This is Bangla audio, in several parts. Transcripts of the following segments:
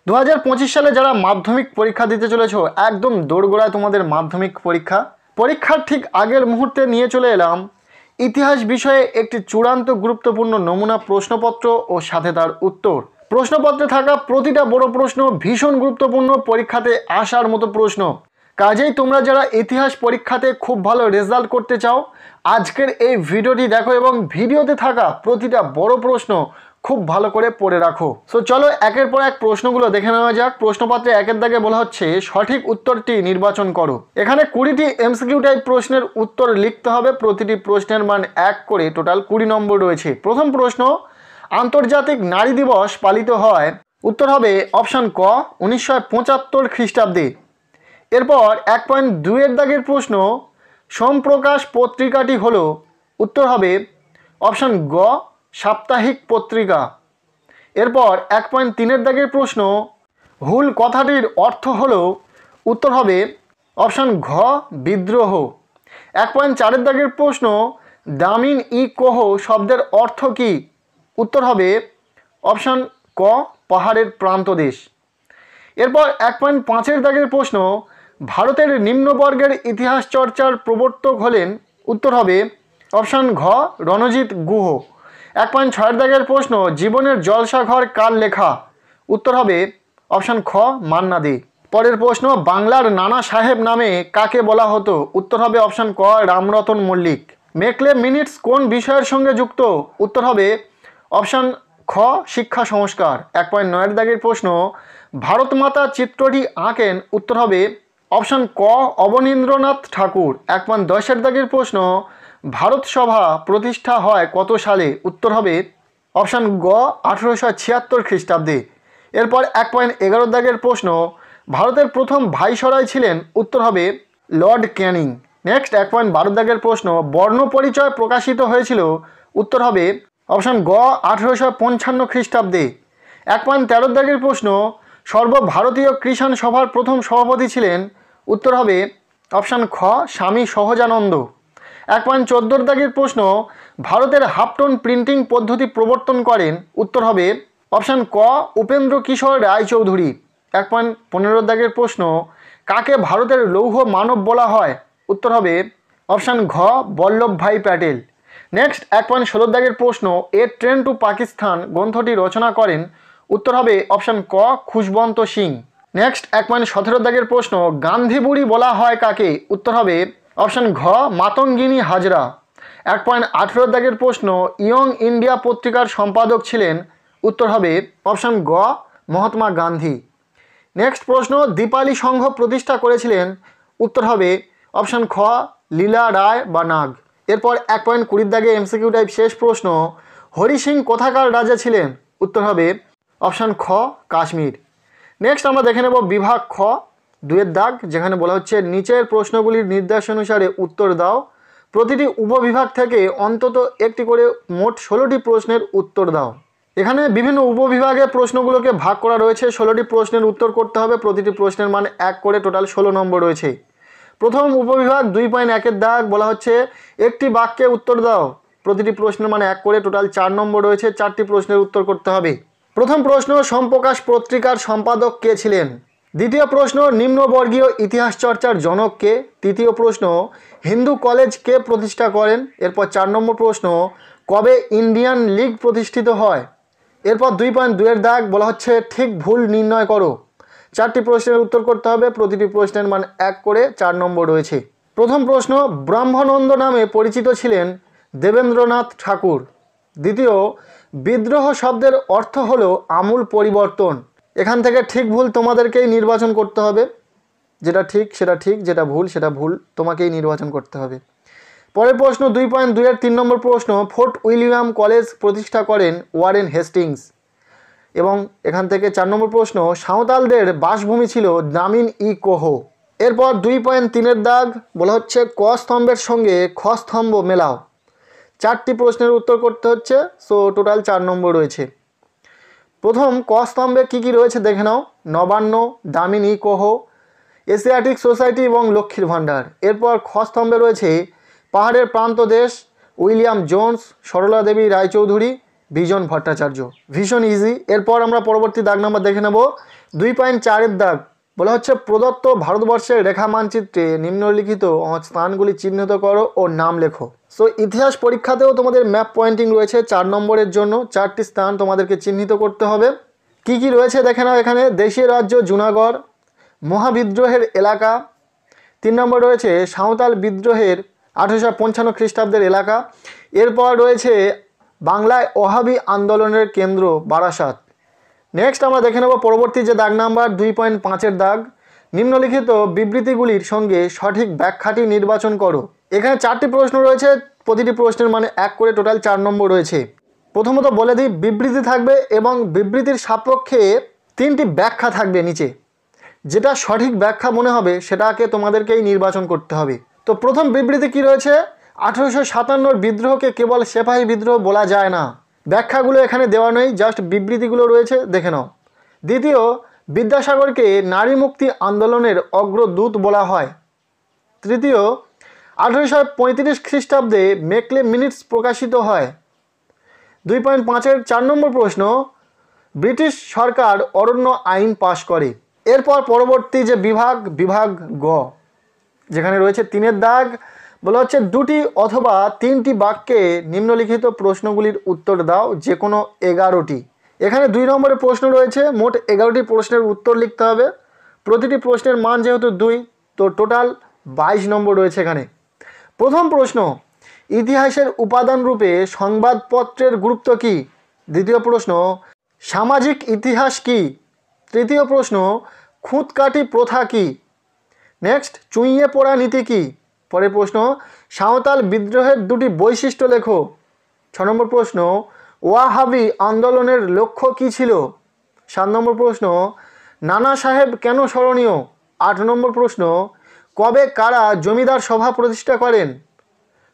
2025 সালে যারা মাধ্যমিক পরীক্ষা দিতে চলেছো, একদম দোরগোড়ায় তোমাদের মাধ্যমিক পরীক্ষার ঠিক আগের মুহূর্তে নিয়ে চলে এলাম ইতিহাস বিষয়ে একটি চূড়ান্ত গুরুত্বপূর্ণ নমুনা প্রশ্নপত্র ও সাথে তার উত্তর। প্রশ্নপত্রে থাকা প্রতিটা বড় প্রশ্ন ভীষণ গুরুত্বপূর্ণ, পরীক্ষাতে আসার মতো প্রশ্ন। কাজেই তোমরা যারা ইতিহাস পরীক্ষাতে খুব ভালো রেজাল্ট করতে চাও, আজকের এই ভিডিওটি দেখো এবং ভিডিওতে থাকা প্রতিটা বড় প্রশ্ন খুব ভালো করে পড়ে রাখো। সো চলো একের পর এক প্রশ্নগুলো দেখে নেওয়া যাক। প্রশ্নপত্রে একের দাগে বলা হচ্ছে সঠিক উত্তরটি নির্বাচন করো। এখানে 20টি এমসিকিউ টাইপ প্রশ্নের উত্তর লিখতে হবে। প্রতিটি প্রশ্নের মান 1 করে, টোটাল 20 নম্বর রয়েছে। প্রথম প্রশ্ন, আন্তর্জাতিক নারী দিবস পালিত হয়? উত্তর হবে অপশান ক 1975 খ্রিস্টাব্দে। এরপর 1.2 এর দাগের প্রশ্ন, সোমপ্রকাশ পত্রিকাটি হলো? উত্তর হবে অপশান গ সাপ্তাহিক পত্রিকা। এরপর 1.3 এর দাগের প্রশ্ন, হুল কথাটির অর্থ হলো? উত্তর হবে অপশান ঘ বিদ্রোহ। 1.4 এর দাগের প্রশ্ন, দামিন ই কোহ শব্দের অর্থ কী? উত্তর হবে অপশান ক পাহাড়ের প্রান্তদেশ। এরপর 1.5 এর দাগের প্রশ্ন, ভারতের নিম্নবর্গের ইতিহাস চর্চার প্রবর্তক হলেন? উত্তর হবে অপশান ঘ রণজিৎ গুহ। 1.6 এর দাগের প্রশ্ন, জীবনের জলসাঘর কার লেখা? উত্তর হবে অপশান খ মান্না দে। পরের প্রশ্ন, বাংলার নানা সাহেব নামে কাকে বলা হতো? উত্তর হবে অপশান ক রামরতন মল্লিক। মেকলে মিনিটস কোন বিষয়ের সঙ্গে যুক্ত? উত্তর হবে অপশান খ শিক্ষা সংস্কার। 1.9 এর দাগের প্রশ্ন, ভারত মাতা চিত্রটি আঁকেন? উত্তর হবে অপশান ক অবনীন্দ্রনাথ ঠাকুর। 1.10 এর দাগের প্রশ্ন, ভারত সভা প্রতিষ্ঠা হয় কত সালে? উত্তর হবে অপশান গ 1876 খ্রিস্টাব্দে। এরপর 1.11 দাগের প্রশ্ন, ভারতের প্রথম ভাইসরয় ছিলেন? উত্তর হবে লর্ড ক্যানিং। নেক্সট 1.12 দাগের প্রশ্ন, বর্ণ পরিচয় প্রকাশিত হয়েছিল? উত্তর হবে অপশান গ 1855 খ্রিস্টাব্দে। 1.13 দাগের প্রশ্ন, সর্বভারতীয় কৃষাণ সভার প্রথম সভাপতি ছিলেন? উত্তর হবে অপশান খ স্বামী সহজানন্দ। 1.14 দাগের প্রশ্ন, ভারতের হাফটোন প্রিন্টিং পদ্ধতি প্রবর্তন করেন? উত্তর হবে অপশান ক উপেন্দ্র কিশোর রায়চৌধুরী। 1.15 দাগের প্রশ্ন, কাকে ভারতের লৌহ মানব বলা হয়? উত্তর হবে অপশান ঘ বল্লভভাই প্যাটেল। নেক্সট 1.16 দাগের প্রশ্ন, এ ট্রেন টু পাকিস্তান গ্রন্থটি রচনা করেন? উত্তর হবে অপশান ক খুশবন্ত সিং। নেক্সট 1.17 দাগের প্রশ্ন, গান্ধী বুড়ি বলা হয় কাকে? উত্তর হবে অপশান ঘ মাতঙ্গিনী হাজরা। 1.18 দাগের প্রশ্ন, ইয়ং ইন্ডিয়া পত্রিকার সম্পাদক ছিলেন? উত্তর হবে অপশান গ মহাত্মা গান্ধী। নেক্সট প্রশ্ন, দীপালি সংঘ প্রতিষ্ঠা করেছিলেন? উত্তর হবে অপশান খ লীলা রায় বা নাগ। এরপর 1.20 দাগে এমসিকিউ টাইপ শেষ প্রশ্ন, হরি সিং কোথাকার রাজা ছিলেন? উত্তর হবে অপশান খ কাশ্মীর। নেক্সট আমরা দেখে নেব বিভাগ খ 2 দাগ, যেখানে বলা হচ্ছে নিচের প্রশ্নগুলির নির্দেশানুসারে উত্তর দাও। প্রতিটি উপবিভাগ থেকে অন্তত একটি করে মোট 16টি প্রশ্নের উত্তর দাও। এখানে বিভিন্ন উপবিভাগে প্রশ্নগুলোকে ভাগ করা রয়েছে। 16টি প্রশ্নের উত্তর করতে হবে। প্রতিটি প্রশ্নের মান 1 করে, টোটাল 16 নম্বর রয়েছে। প্রথম উপবিভাগ 2.1 এর দাগ, বলা হচ্ছে একটি বাক্যে উত্তর দাও। প্রতিটি প্রশ্নের মানে 1 করে, টোটাল 4 নম্বর রয়েছে। 4টি প্রশ্নের উত্তর করতে হবে। প্রথম প্রশ্ন, সোমপ্রকাশ পত্রিকার সম্পাদক কে ছিলেন? দ্বিতীয় প্রশ্ন, নিম্নবর্গীয় ইতিহাস চর্চার জনক কে? তৃতীয় প্রশ্ন, হিন্দু কলেজ কে প্রতিষ্ঠা করেন? এরপর 4 নম্বর প্রশ্ন, কবে ইন্ডিয়ান লীগ প্রতিষ্ঠিত হয়? এরপর 2.2 এর দাগ, বলা হচ্ছে ঠিক ভুল নির্ণয় করো। 4টি প্রশ্নের উত্তর করতে হবে। প্রতিটি প্রশ্নের মান 1 করে, 4 নম্বর রয়েছে। প্রথম প্রশ্ন, ব্রহ্মানন্দ নামে পরিচিত ছিলেন দেবেন্দ্রনাথ ঠাকুর। দ্বিতীয়, বিদ্রোহ শব্দের অর্থ হলো আমূল পরিবর্তন। এখান থেকে ঠিক ভুল তোমাদেরকেই নির্বাচন করতে হবে। যেটা ঠিক সেটা ঠিক, যেটা ভুল সেটা ভুল, তোমাকেই নির্বাচন করতে হবে। পরের প্রশ্ন 2.2 এর 3 নম্বর প্রশ্ন, ফোর্ট উইলিয়াম কলেজ প্রতিষ্ঠা করেন ওয়ারেন হেস্টিংস। এবং এখান থেকে 4 নম্বর প্রশ্ন, সাঁওতালদের বাসভূমি ছিল দামিন ই কোহ। এরপর 2.3 এর দাগ, বলা হচ্ছে ক স্তম্ভের সঙ্গে খ স্তম্ভ মেলাও। 4টি প্রশ্নের উত্তর করতে হচ্ছে। সো টোটাল 4 নম্বর রয়েছে। প্রথম ক স্তম্ভে কী কী রয়েছে দেখে নাও। নবান্ন, দামিন ই কোহ, এশিয়াটিক সোসাইটি এবং লক্ষ্মীর ভাণ্ডার। এরপর খ স্তম্ভে রয়েছে পাহাড়ের প্রান্তদেশ, উইলিয়াম জোন্স, সরলা দেবী রায়চৌধুরী, বিজন ভট্টাচার্য। ভীষণ ইজি। এরপর আমরা পরবর্তী দাগ নাম্বার দেখে নেব। 2.4 দাগ বলা হচ্ছে প্রদত্ত ভারতবর্ষের রেখা মানচিত্রে নিম্নলিখিত স্থানগুলি চিহ্নিত করো ও নাম লেখো। সো ইতিহাস পরীক্ষাতেও তোমাদের ম্যাপ পয়েন্টিং রয়েছে 4 নম্বরের জন্য 4টি স্থান তোমাদেরকে চিহ্নিত করতে হবে। কি কি রয়েছে দেখে নাও এখানে। দেশীয় রাজ্য জুনাগড়, মহাবিদ্রোহের এলাকা। 3 নম্বর রয়েছে সাঁওতাল বিদ্রোহের 1855 খ্রিস্টাব্দের এলাকা। এরপর রয়েছে বাংলায় ওহাবি আন্দোলনের কেন্দ্র বারাসাত। নেক্সট আমরা দেখে নেব পরবর্তী যে দাগ নাম্বার 2.5 দাগ, নিম্নলিখিত বিবৃতিগুলির সঙ্গে সঠিক ব্যাখ্যাটি নির্বাচন করো। এখানে 4টি প্রশ্ন রয়েছে, প্রতিটি প্রশ্নের মানে 1 করে, টোটাল 4 নম্বর রয়েছে। প্রথমত বলে দিই, বিবৃতি থাকবে এবং বিবৃতির সাপেক্ষে 3টি ব্যাখ্যা থাকবে নিচে। যেটা সঠিক ব্যাখ্যা মনে হবে সেটাকে তোমাদেরকেই নির্বাচন করতে হবে। তো প্রথম বিবৃতি কি রয়েছে, 1857 বিদ্রোহকে কেবল সেপাহী বিদ্রোহ বলা যায় না। ব্যাখ্যাগুলো এখানে দেওয়া নেই, জাস্ট বিবৃতিগুলো রয়েছে, দেখে নাও। দ্বিতীয়, বিদ্যাসাগরকে নারী মুক্তি আন্দোলনের অগ্রদূত বলা হয়। তৃতীয়, 1835 খ্রিস্টাব্দে মেকলে মিনিটস প্রকাশিত হয়। 2.5 4 নম্বর প্রশ্ন, ব্রিটিশ সরকার অরণ্য আইন পাশ করে। এরপর পরবর্তী যে বিভাগ গ, যেখানে রয়েছে 3 দাগ, বলা হচ্ছে 2টি অথবা 3টি বাক্যে নিম্নলিখিত প্রশ্নগুলির উত্তর দাও, যে কোনো 11টি। এখানে 2 নম্বরের প্রশ্ন রয়েছে, মোট 11টি প্রশ্নের উত্তর লিখতে হবে। প্রতিটি প্রশ্নের মান যেহেতু 2, তো টোটাল 22 নম্বর রয়েছে এখানে। প্রথম প্রশ্ন, ইতিহাসের উপাদান রূপে সংবাদপত্রের গুরুত্ব কী? দ্বিতীয় প্রশ্ন, সামাজিক ইতিহাস কী? তৃতীয় প্রশ্ন, খুঁতকাটি প্রথা কী? নেক্সট, চুইয়ে পড়া নীতি কী? পরের প্রশ্ন, সাঁওতাল বিদ্রোহের 2টি বৈশিষ্ট্য লেখো। 6 নম্বর প্রশ্ন, ওয়াহাবি আন্দোলনের লক্ষ্য কী ছিল? 7 নম্বর প্রশ্ন, নানা সাহেব কেন স্মরণীয়? 8 নম্বর প্রশ্ন, কবে কারা জমিদার সভা প্রতিষ্ঠা করেন?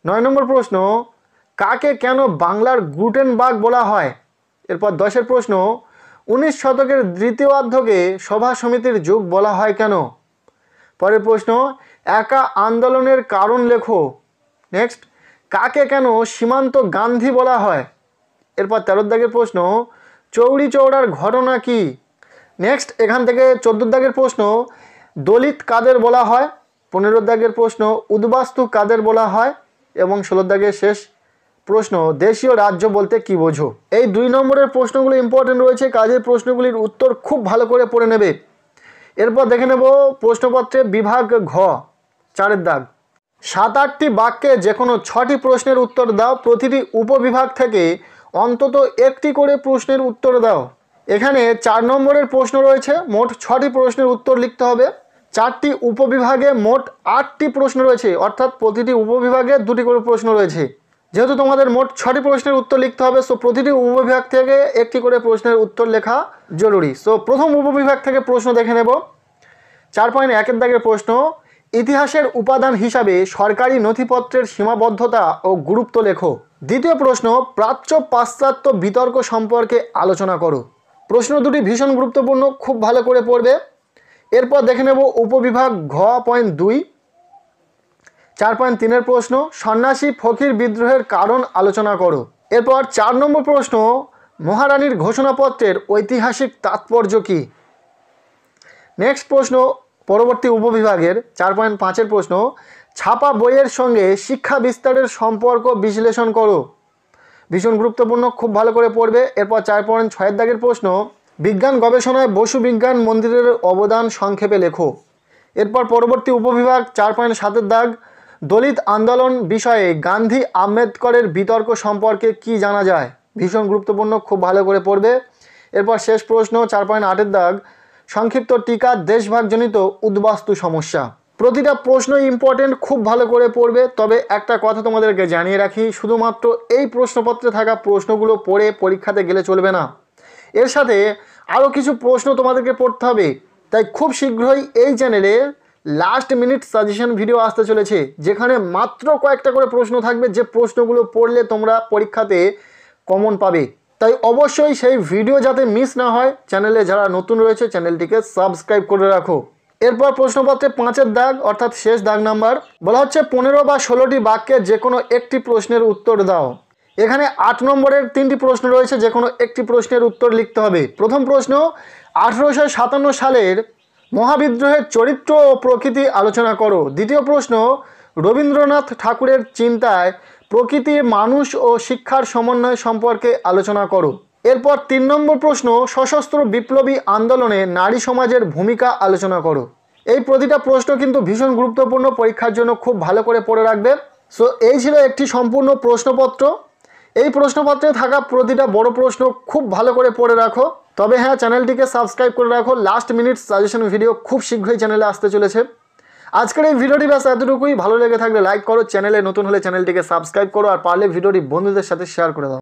9 নম্বর প্রশ্ন, কাকে কেন বাংলার গুটেনবার্গ বলা হয়? এরপর 10 প্রশ্ন, 19 শতকের দ্বিতীয়ার্ধকে সভা সমিতির যুগ বলা হয় কেন? পরের প্রশ্ন, একা আন্দোলনের কারণ লেখো। নেক্সট, কাকে কেন সীমান্ত গান্ধী বলা হয়? এরপর 13 দাগের প্রশ্ন, চৌরি চৌরার ঘটনা কি? নেক্সট, এখান থেকে 14 দাগের প্রশ্ন, দলিত কাদের বলা হয়? 15 দাগের প্রশ্ন, উদ্বাস্তু কাদের বলা হয়? এবং 16 দাগের শেষ প্রশ্ন, দেশীয় রাজ্য বলতে কি বোঝো? এই 2 নম্বরের প্রশ্নগুলো ইম্পর্টেন্ট রয়েছে, কাজের প্রশ্নগুলির উত্তর খুব ভালো করে পড়ে নেবে। এরপর দেখে নেব প্রশ্নপত্রে বিভাগ ঘ, 4 দাগ, 7-8টি বাক্যে যে কোনো 6টি প্রশ্নের উত্তর দাও। প্রতিটি উপবিভাগ থেকে অন্তত 1টি করে প্রশ্নের উত্তর দাও। এখানে 4 নম্বরের প্রশ্ন রয়েছে, মোট 6টি প্রশ্নের উত্তর লিখতে হবে। 4টি উপবিভাগে মোট 8টি প্রশ্ন রয়েছে, অর্থাৎ প্রতিটি উপবিভাগে 2টি করে প্রশ্ন রয়েছে। যেহেতু তোমাদের মোট 6টি প্রশ্নের উত্তর লিখতে হবে, সো প্রতিটি উপবিভাগ থেকে 1টি করে প্রশ্নের উত্তর লেখা জরুরি। সো প্রথম উপবিভাগ থেকে প্রশ্ন দেখে নেব। 4.1 দাগের প্রশ্ন, ইতিহাসের উপাদান হিসাবে সরকারি নথিপত্রের সীমাবদ্ধতা ও গুরুত্ব লেখো। দ্বিতীয় প্রশ্ন, প্রাচ্য পাশ্চাত্য বিতর্ক সম্পর্কে আলোচনা করো। প্রশ্ন দুটি ভীষণ গুরুত্বপূর্ণ, খুব ভালো করে পড়বে। এরপর দেখে নেব উপবিভাগ ঘ.2, 4.3 প্রশ্ন, সন্ন্যাসী ফকির বিদ্রোহের কারণ আলোচনা করো। এরপর 4 নম্বর প্রশ্ন, মহারানীর ঘোষণাপত্রের ঐতিহাসিক তাৎপর্য কী? নেক্সট প্রশ্ন, পরবর্তী উপবিভাগের 4.5 প্রশ্ন, ছাপা বইয়ের সঙ্গে শিক্ষা বিস্তারের সম্পর্ক বিশ্লেষণ করো। ভীষণ গুরুত্বপূর্ণ, খুব ভালো করে পড়বে। এরপর 4.6 দাগের প্রশ্ন, বিজ্ঞান গবেষণায় বসু বিজ্ঞান মন্দিরের অবদান সংক্ষেপে লেখো। এরপর পরবর্তী উপবিভাগ 4.7 দাগ, দলিত আন্দোলন বিষয়ে গান্ধী আম্বেদকরের বিতর্ক সম্পর্কে কি জানা যায়? ভীষণ গুরুত্বপূর্ণ, খুব ভালো করে পড়বে। এরপর শেষ প্রশ্ন 4.8 দাগ, সংক্ষিপ্ত টিকা দেশভাগজনিত উদ্বাস্তু সমস্যা। প্রতিটা প্রশ্ন ইম্পর্টেন্ট, খুব ভালো করে পড়বে। তবে একটা কথা তোমাদেরকে জানিয়ে রাখি, শুধুমাত্র এই প্রশ্নপত্রে থাকা প্রশ্নগুলো পড়ে পরীক্ষাতে গেলে চলবে না, এর সাথে আরও কিছু প্রশ্ন তোমাদেরকে পড়তে হবে। তাই খুব শীঘ্রই এই চ্যানেলে লাস্ট মিনিট সাজেশন ভিডিও আসতে চলেছে, যেখানে মাত্র কয়েকটা করে প্রশ্ন থাকবে, যে প্রশ্নগুলো পড়লে তোমরা পরীক্ষাতে কমন পাবে। তাই অবশ্যই সেই ভিডিও যাতে মিস না হয়, চ্যানেলে যারা নতুন রয়েছে চ্যানেলটিকে সাবস্ক্রাইব করে রাখো। এরপর প্রশ্নপত্রে 5 দাগ, অর্থাৎ শেষ দাগ নাম্বার, বলা হচ্ছে 15 বা 16টি বাক্যে যে কোনো একটি প্রশ্নের উত্তর দাও। এখানে 8 নম্বরের 3টি প্রশ্ন রয়েছে, যে কোনো একটি প্রশ্নের উত্তর লিখতে হবে। প্রথম প্রশ্ন, 1857 সালের মহাবিদ্রোহের চরিত্র ও প্রকৃতি আলোচনা করো। দ্বিতীয় প্রশ্ন, রবীন্দ্রনাথ ঠাকুরের চিন্তায় প্রকৃতি, মানুষ ও শিক্ষার সমন্বয় সম্পর্কে আলোচনা করো। এরপর 3 নম্বর প্রশ্ন, সশস্ত্র বিপ্লবী আন্দোলনে নারী সমাজের ভূমিকা আলোচনা করো। এই প্রতিটা প্রশ্ন কিন্তু ভীষণ গুরুত্বপূর্ণ, পরীক্ষার জন্য খুব ভালো করে পড়ে রাখবে। সো এই ছিল একটি সম্পূর্ণ প্রশ্নপত্র। এই প্রশ্নপত্রে থাকা প্রতিটা বড় প্রশ্ন খুব ভালো করে পড়ে রাখো। তবে হ্যাঁ, চ্যানেলটিকে সাবস্ক্রাইব করে রাখো, লাস্ট মিনিট সাজেশন ভিডিও খুব শীঘ্রই চ্যানেলে আসতে চলেছে। আজকের এই ভিডিওটি ব্যাস এতটুকুই। ভালো লেগে থাকলে লাইক করো, চ্যানেলে নতুন হলে চ্যানেলটিকে সাবস্ক্রাইব করো, আর পারলে ভিডিওটি বন্ধুদের সাথে শেয়ার করে দাও।